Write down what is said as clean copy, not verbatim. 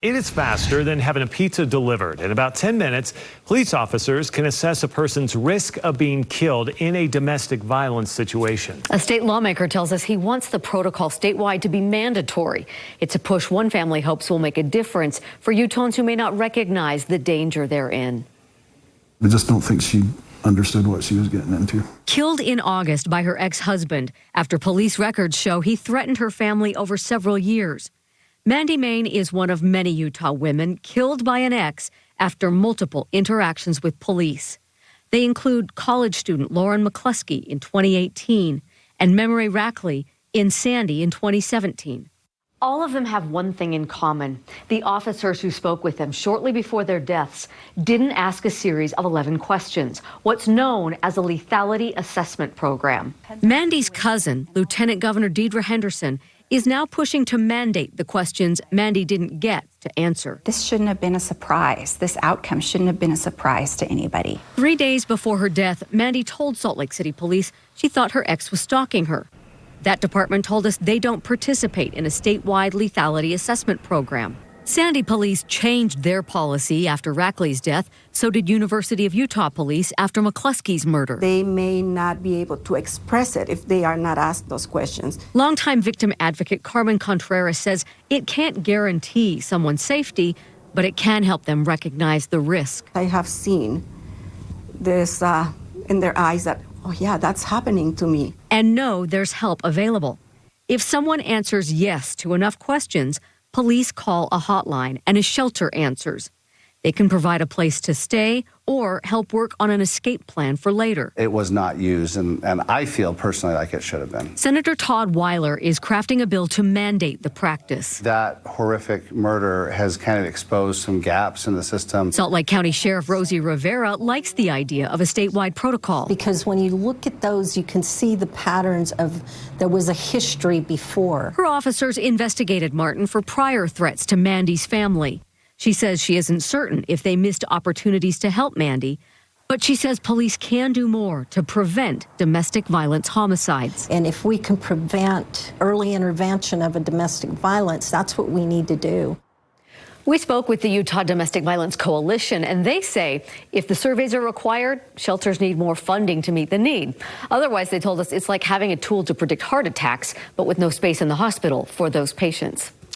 It is faster than having a pizza delivered. In about 10 minutes, police officers can assess a person's risk of being killed in a domestic violence situation. A state lawmaker tells us he wants the protocol statewide to be mandatory. It's a push one family hopes will make a difference for Utahns who may not recognize the danger they're in. I just don't think she understood what she was getting into. Killed in August by her ex-husband after police records show he threatened her family over several years. Mandy Main is one of many Utah women killed by an ex after multiple interactions with police. They include college student Lauren McCluskey in 2018 and Memory Rackley in Sandy in 2017. All of them have one thing in common. The officers who spoke with them shortly before their deaths didn't ask a series of 11 questions, what's known as a lethality assessment program. Mandy's cousin, Lieutenant Governor Deidre Henderson, is now pushing to mandate the questions Mandy didn't get to answer. This shouldn't have been a surprise. This outcome shouldn't have been a surprise to anybody. 3 days before her death, Mandy told Salt Lake City police she thought her ex was stalking her. That department told us they don't participate in a statewide lethality assessment program. Sandy police changed their policy after Rackley's death. So did University of Utah police after McCluskey's murder. They may not be able to express it if they are not asked those questions. Longtime victim advocate Carmen Contreras says it can't guarantee someone's safety, but it can help them recognize the risk. I have seen this in their eyes that, oh yeah, that's happening to me. And know there's help available. If someone answers yes to enough questions, police call a hotline and a shelter answers. They can provide a place to stay or help work on an escape plan for later. It was not used, and I feel personally like it should have been. Senator Todd Weiler is crafting a bill to mandate the practice. That horrific murder has kind of exposed some gaps in the system. Salt Lake County Sheriff Rosie Rivera likes the idea of a statewide protocol. Because when you look at those, you can see the patterns of there was a history before. Her officers investigated Martin for prior threats to Mandy's family. She says she isn't certain if they missed opportunities to help Mandy, but she says police can do more to prevent domestic violence homicides. And if we can prevent early intervention of a domestic violence, that's what we need to do. We spoke with the Utah Domestic Violence Coalition, and they say if the surveys are required, shelters need more funding to meet the need. Otherwise, they told us it's like having a tool to predict heart attacks, but with no space in the hospital for those patients.